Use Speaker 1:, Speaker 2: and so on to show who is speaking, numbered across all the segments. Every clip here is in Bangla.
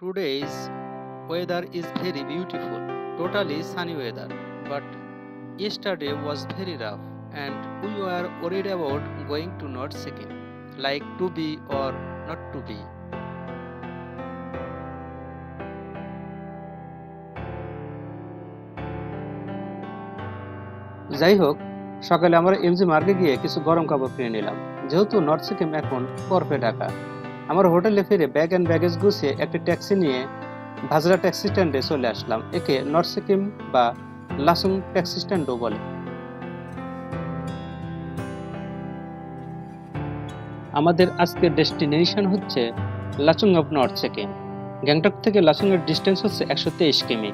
Speaker 1: Today's weather is very beautiful, totally sunny weather. But yesterday was very rough, and we were worried about going to North Sikkim, like to be or not to be. যাই হোক, সকালে আমরা এমজি মার্গে গিয়ে কিছু গরম কাপড় কিনে নিলাম, যেহেতু নর্থ সিকিম এখন বরফে ঢাকা। আমার হোটেলে ফিরে ব্যাগ অ্যান্ড ব্যাগেজ গুছিয়ে একটি ট্যাক্সি নিয়ে ভাজরা ট্যাক্সি স্ট্যান্ডে চলে আসলাম। একে নর্থ সিকিম বা লাসুং ট্যাক্সি স্ট্যান্ডও বলে। আমাদের আজকের ডেস্টিনেশন হচ্ছে লাচুং অফ নর্থ সিকিম। গ্যাংটক থেকে লাচুং এর ডিস্টেন্স হচ্ছে 123 কিমি।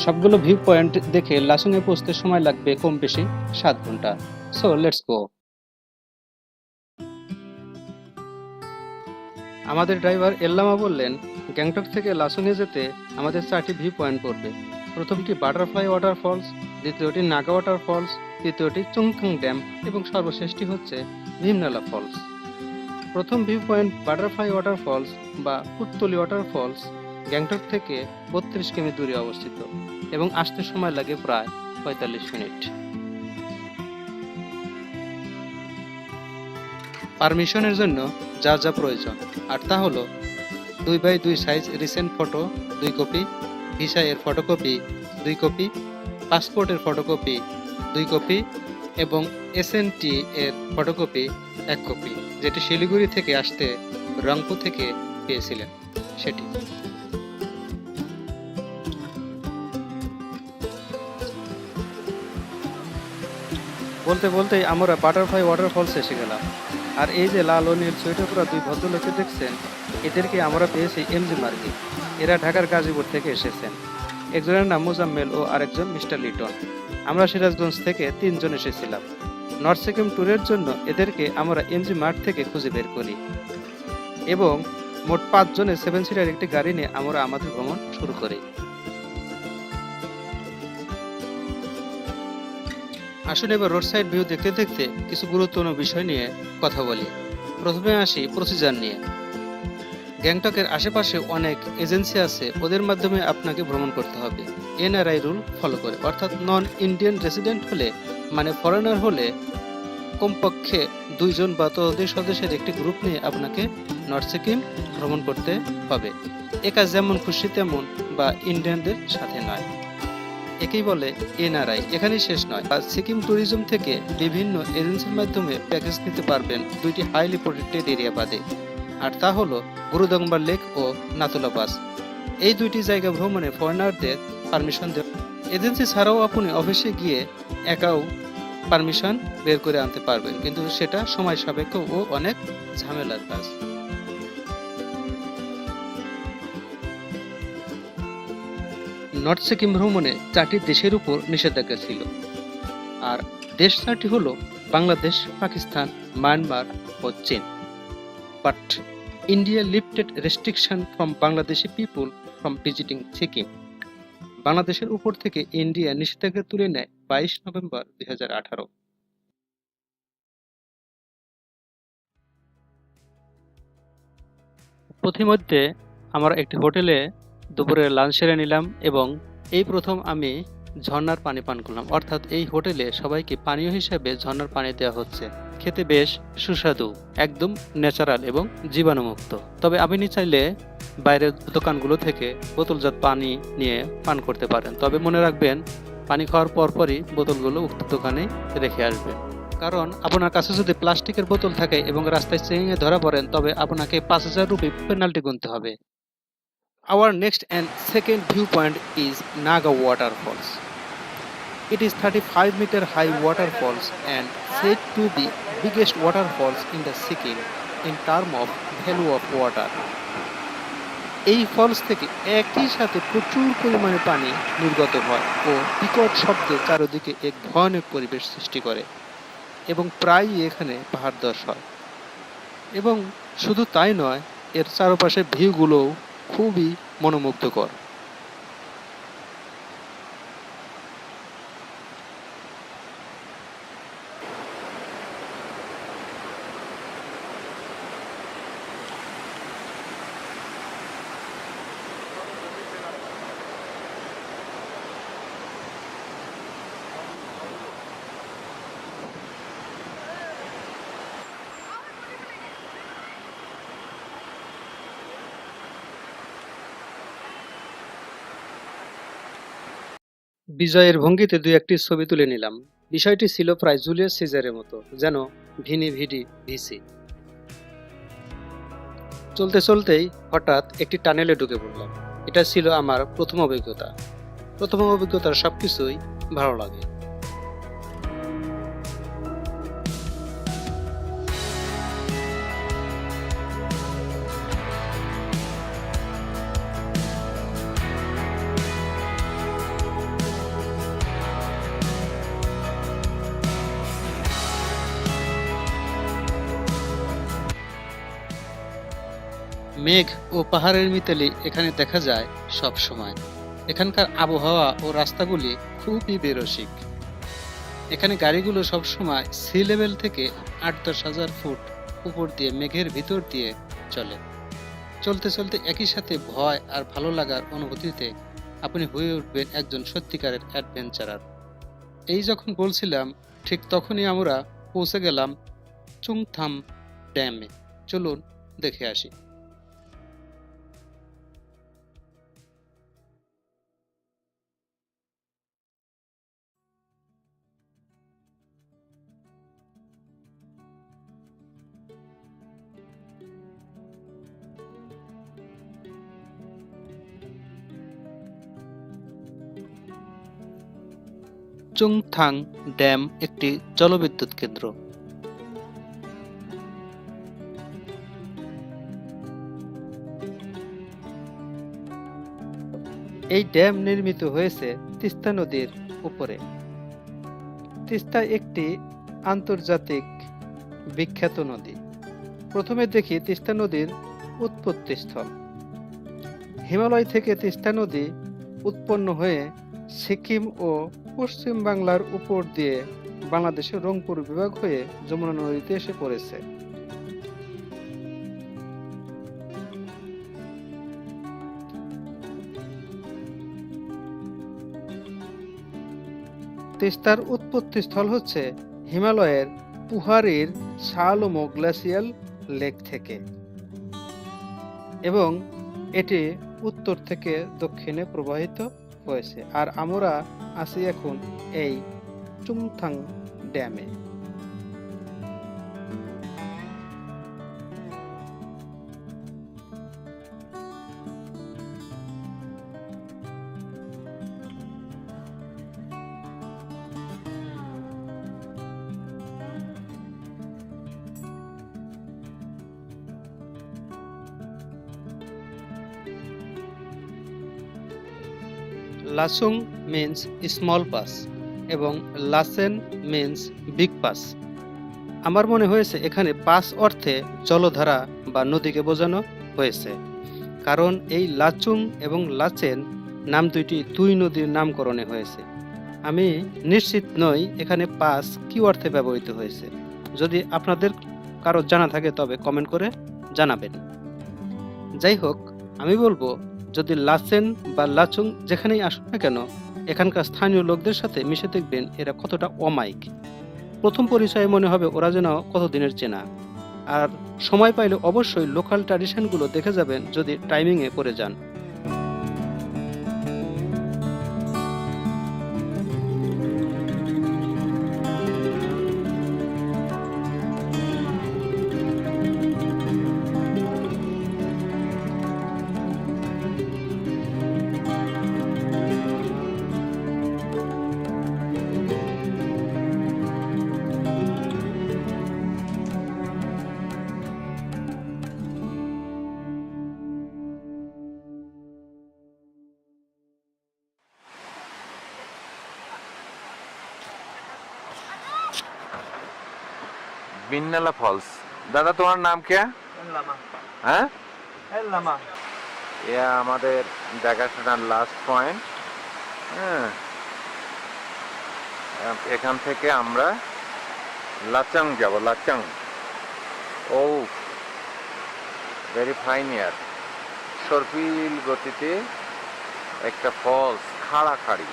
Speaker 1: সবগুলো ভিউ পয়েন্ট দেখে লাচুং এ পৌঁছতে সময় লাগবে কম বেশি 7 ঘন্টা। So let's go. আমাদের ড্রাইভার এল্লামা বললেন, গ্যাংটক থেকে লাচুংয়ে যেতে আমাদের 4টি ভিউ পয়েন্ট পড়বে। প্রথমটি বাটারফ্লাই ওয়াটারফলস, দ্বিতীয়টি নাগা ওয়াটারফলস, তৃতীয়টি চুংথং ড্যাম এবং সর্বশেষটি হচ্ছে ভীমনালা ফলস। প্রথম ভিউ পয়েন্ট বাটারফ্লাই ওয়াটারফলস বা পুত্তলি ওয়াটারফলস গ্যাংটক থেকে 32 কিমি দূরে অবস্থিত এবং আসতে সময় লাগে প্রায় 45 মিনিট। পারমিশনের জন্য যা যা প্রয়োজন, আর তা হলো 2x2 size recent photo 2 copy, visa এর ফটোকপি 2 কপি, পাসপোর্টের ফটোকপি 2 কপি এবং এসএনটি এর ফটোকপি 1 কপি, যেটি শিলিগুড়ি থেকে আসতে রংপুর থেকে পেয়েছিলেন সেটি। বলতে বলতেই আমরা বাটারফ্লাই ওয়াটারফলস এসে গেলাম। আর এই যে লাল ও নীল সোয়েটার পরা 2 ভদ্রলোককে দেখছেন, এদেরকে আমরা পেয়েছি এমজি মার্গে। এরা ঢাকার গাজীপুর থেকে এসেছেন। একজনের নাম মোজাম্মেল ও আরেকজন মিস্টার লিটন। আমরা সিরাজগঞ্জ থেকে 3 জন এসেছিলাম। নর্থ সিকিম ট্যুরের জন্য এদেরকে আমরা এমজি মার্ট থেকে খুঁজে বের করি এবং মোট 5 জনের 7 সিটার একটি গাড়ি নিয়ে আমরা আমাদের ভ্রমণ শুরু করি। আসুন এবার রোড সাইড ভিউ দেখতে দেখতে কিছু গুরুত্বপূর্ণ বিষয় নিয়ে কথা বলি। প্রথমে আসি প্রসিজার নিয়ে। গ্যাংটকের আশেপাশে অনেক এজেন্সি আছে, ওদের মাধ্যমে আপনাকে ভ্রমণ করতে হবে এনআরআই রুল ফলো করে। অর্থাৎ নন ইন্ডিয়ান রেসিডেন্ট হলে, মানে ফরেনার হলে, কমপক্ষে 2 জন বা ততোধিক সদস্যের একটি গ্রুপ নিয়ে আপনাকে নর্থ সিকিম ভ্রমণ করতে হবে। একা যেমন খুশি তেমন বা ইন্ডিয়ানদের সাথে নয়। একেই বলে এনআরআই। এখানেই শেষ নয়, সিকিম ট্যুরিজম থেকে বিভিন্ন এজেন্সির মাধ্যমে প্যাকেজ নিতে পারবেন 2টি হাইলি প্রোটেক্টেড এরিয়া বাদে, আর তা হলো গুরুদংবার লেক ও নাতুলা পাস। এই 2টি জায়গা ভ্রমণে ফরেনারদের পারমিশন দেওয়া। এজেন্সি ছাড়াও আপনি অফিসে গিয়ে একাও পারমিশন বের করে আনতে পারবেন, কিন্তু সেটা সময় সাপেক্ষ ও অনেক ঝামেলার কাজ। নর্থ সিকিম ভ্রমণে 4টি দেশের উপর নিষেধাজ্ঞা ছিল, আর দেশ 4টি হলো বাংলাদেশ, পাকিস্তান, মায়ানমার ও চীন। But India lifted restriction from Bangladeshi people from visiting Sikkim. বাংলাদেশের উপর থেকে ইন্ডিয়া নিষেধাজ্ঞা তুলে নেয় 22 নভেম্বর 2018। পথিমধ্যে আমরা একটি হোটেলে দুপুরে লাঞ্চ সেরে নিলাম এবং এই প্রথম আমি ঝর্ণার পানি পান করলাম। অর্থাৎ এই হোটেলে সবাইকে পানীয় হিসেবে ঝর্ণার পানি দেওয়া হচ্ছে। খেতে বেশ সুস্বাদু, একদম ন্যাচারাল এবং জীবাণুমুক্ত। তবে আপনি চাইলে বাইরের দোকানগুলো থেকে বোতলজাত পানি নিয়ে পান করতে পারেন, তবে মনে রাখবেন পানি খাওয়ার পরপরই বোতলগুলো উক্ত দোকানে রেখে আসবেন। কারণ আপনার কাছে যদি প্লাস্টিকের বোতল থাকে এবং রাস্তায় চেকিংয়ে ধরা পড়েন, তবে আপনাকে 5000 রুপি পেনাল্টি গুনতে হবে। Our next and second viewpoint is Naga Waterfalls. It is 35-meter high waterfalls and said to be biggest waterfalls in the Sikkim in terms of value of water. এই ফলস থেকে একই সাথে প্রচুর পরিমাণে পানি নির্গত হয় ও বিকট শব্দে চারদিকে এক ভয়ানক পরিবেশ সৃষ্টি করে এবং প্রায়ই এখানে পাহাড় ধস হয়। এবং শুধু তাই নয়, এর চারপাশে ভিউগুলোও খুবই মনোমুগ্ধকর। বিজয়ের ভঙ্গিতে দুই একটি ছবি তুলে নিলাম। বিষয়টি ছিল প্রায় জুলিয়াস সিজারের মতো, যেন ভিনি ভিডি ভিসি। চলতে চলতেই হঠাৎ একটি টানেলে ঢুকে পড়লাম। এটা ছিল আমার প্রথম অভিজ্ঞতা। প্রথম অভিজ্ঞতার সবকিছুই ভালো লাগে। মেঘ ও পাহাড়ের মিতালি এখানে দেখা যায় সব সময়। এখানকার আবহাওয়া ও রাস্তাগুলি খুবই বেরসিক। এখানে গাড়িগুলো সবসময় সি লেভেল থেকে ৮-১০ হাজার ফুট উপর দিয়ে মেঘের ভিতর দিয়ে চলে। চলতে চলতে একই সাথে ভয় আর ভালো লাগার অনুভূতিতে আপনি হয়ে উঠবেন একজন সত্যিকারের অ্যাডভেঞ্চারার। এই যখন বলছিলাম, ঠিক তখনই আমরা পৌঁছে গেলাম চুংথাম ড্যামে। চলুন দেখে আসি। চুংথাং ড্যাম একটি জলবিদ্যুৎ কেন্দ্র। এই ড্যাম নির্মিত হয়েছে তিস্তা নদীর উপরে। তিস্তা একটি আন্তর্জাতিক বিখ্যাত নদী। প্রথমে দেখি তিস্তা নদীর উৎপত্তিস্থল। হিমালয় থেকে তিস্তা নদী উৎপন্ন হয়ে সিকিম ও পশ্চিম বাংলার উপর দিয়ে বাংলাদেশের রংপুর বিভাগ হয়ে যমুনা নদীতে এসে পড়েছে। তিস্তার উৎপত্তিস্থল হচ্ছে হিমালয়ের পুহারির শালমো গ্লেসিয়াল লেক থেকে এবং এটি উত্তর থেকে দক্ষিণে প্রবাহিত হয়েছে। আর আমরা আছি এখন এই চুংথাং ড্যামে। লাচুং মিন্স স্মল পাস এবং লাচেন মিন্স বিগ পাস। আমার মনে হয়েছে এখানে পাস অর্থে জলধারা বা নদীকে বোঝানো হয়েছে, কারণ এই লাচুং এবং লাচেন নাম দুই নদীর নামকরণে হয়েছে। আমি নিশ্চিত নই এখানে পাস কি অর্থে ব্যবহৃত হয়েছে। যদি আপনাদের কারো জানা থাকে তবে কমেন্ট করে জানাবেন। যাই হোক, আমি বলবো যদি লাচেন বা লাচুং যেখানেই আসুক না কেন, এখানকার স্থানীয় লোকদের সাথে মিশে দেখবেন এরা কতটা অমায়িক। প্রথম পরিচয়ে মনে হবে ওরা যেন কতদিনের চেনা। আর সময় পাইলে অবশ্যই লোকাল ট্র্যাডিশনগুলো দেখে যাবেন যদি টাইমিংয়ে পড়ে যান।
Speaker 2: বিন্নালা ফলস। দাদা তোমার নাম কে? হ্যাঁ, এ আমাদের দেখাশোনার লাস্ট পয়েন্ট। হ্যাঁ, এখান থেকে আমরা লাচাং যাব। লাচাং, ও ভেরি ফাইন ইয়ার। সর্পিল গতিতে একটা ফলস, খাড়াখাড়ি।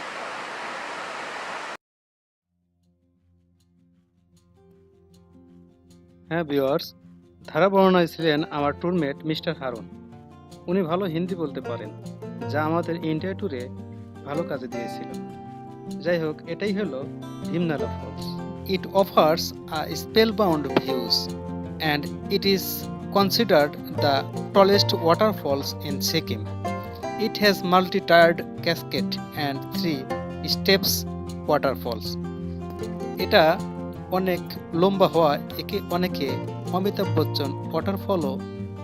Speaker 1: হ্যাঁ ভিউয়ার্স, ধারা বর্ণনায় ছিলেন আমার ট্যুরমেট মিস্টার হারুন। উনি ভালো হিন্দি বলতে পারেন, যা আমাদের ইন্ডিয়া ট্যুরে ভালো কাজে দিয়েছিল। যাই হোক, এটাই হলো Bhimnala falls. It offers a spellbound views and it is considered the tallest waterfalls in Sikkim. It has multi-tiered cascade and 3 steps waterfalls. এটা অনেক লম্বা হওয়া একে অনেকে অমিতাভ বচ্চন ওয়াটারফলও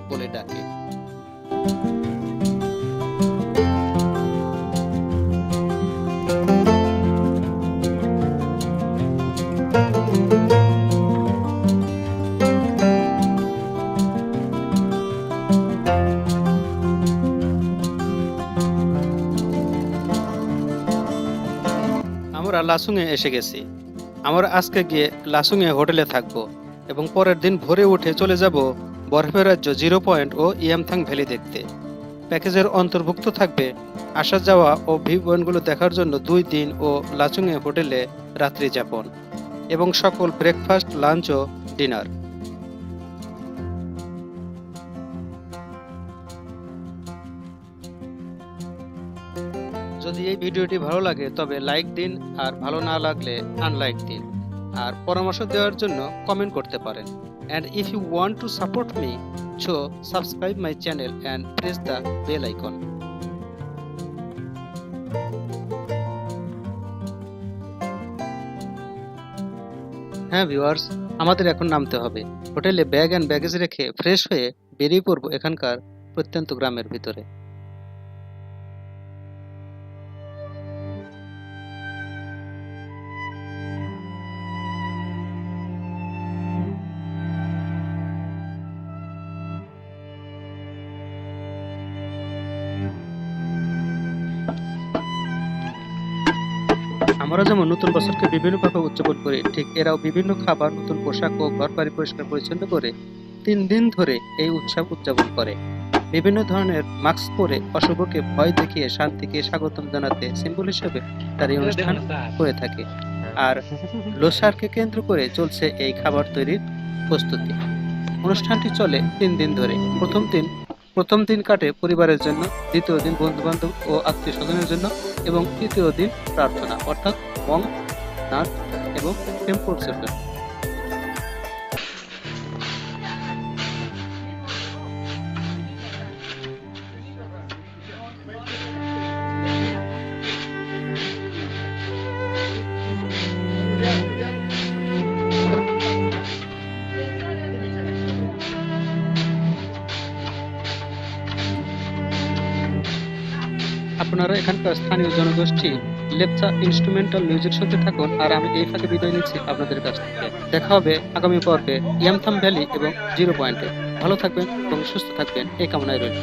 Speaker 1: বলে ডাকে। আমরা লাসুংয়ে এসে গেছি। আমরা আজকে গিয়ে লাসুংয়ে হোটেলে থাকবো এবং পরের দিন ভোরে উঠে চলে যাব বরফের রাজ্য 0 পয়েন্ট ও ইয়ামথাং ভ্যালি দেখতে। প্যাকেজের অন্তর্ভুক্ত থাকবে আসা যাওয়া ও ভিউ পয়েন্টগুলো দেখার জন্য 2 দিন ও লাচুংয়ে হোটেলে রাত্রি যাপন এবং সকল ব্রেকফাস্ট, লাঞ্চ ও ডিনার। যদি এই ভিডিওটি ভালো লাগে তবে লাইক দিন, আর ভালো না লাগলে আনলাইক দিন, আর পরামর্শ দেওয়ার জন্য কমেন্ট করতে পারেন। And if you want to support me, so subscribe my channel and press the bell icon. হ্যাঁ ভিউয়ার্স, আমাদের এখন নামতে হবে। হোটেলে ব্যাগ এন্ড ব্যাগেজ রেখে ফ্রেশ হয়ে বেরিয়ে পড়বো এখানকার প্রত্যন্ত গ্রামের ভিতরে। আমরা যেমন নতুন বছরকে বিভিন্নভাবে উদযাপন করি, ঠিক এরাও বিভিন্ন খাবার, নতুন পোশাক ও ঘর বাড়ি পরিষ্কার পরিচ্ছন্ন করে 3 দিন ধরে এই উৎসব উদযাপন করে। বিভিন্ন ধরনের মাস্ক পরে অশুভকে ভয় দেখিয়ে শান্তিকে স্বাগতম জানাতে সিম্বল হিসেবে তার এই অনুষ্ঠান করে থাকে। আর লোসারকে কেন্দ্র করে চলছে এই খাবার তৈরির প্রস্তুতি। অনুষ্ঠানটি চলে 3 দিন ধরে। প্রথম দিন কাটে পরিবারের জন্য, দ্বিতীয় দিন বন্ধু বান্ধব ও আত্মীয় স্বজনের জন্য এবং তৃতীয় দিন প্রার্থনা অর্থাৎ মং, নাচ এবং টেম্পল সেশন। আপনারা এখানকার স্থানীয় জনগোষ্ঠী লেপচা ইনস্ট্রুমেন্টাল মিউজিক শুনতে থাকুন, আর আমি এই ফাঁকে বিদায় নিচ্ছি আপনাদের কাছ থেকে। দেখা হবে আগামী পর্বে ইয়ামথাং ভ্যালি এবং 0 পয়েন্টে। ভালো থাকবেন এবং সুস্থ থাকবেন এই কামনায় রইল।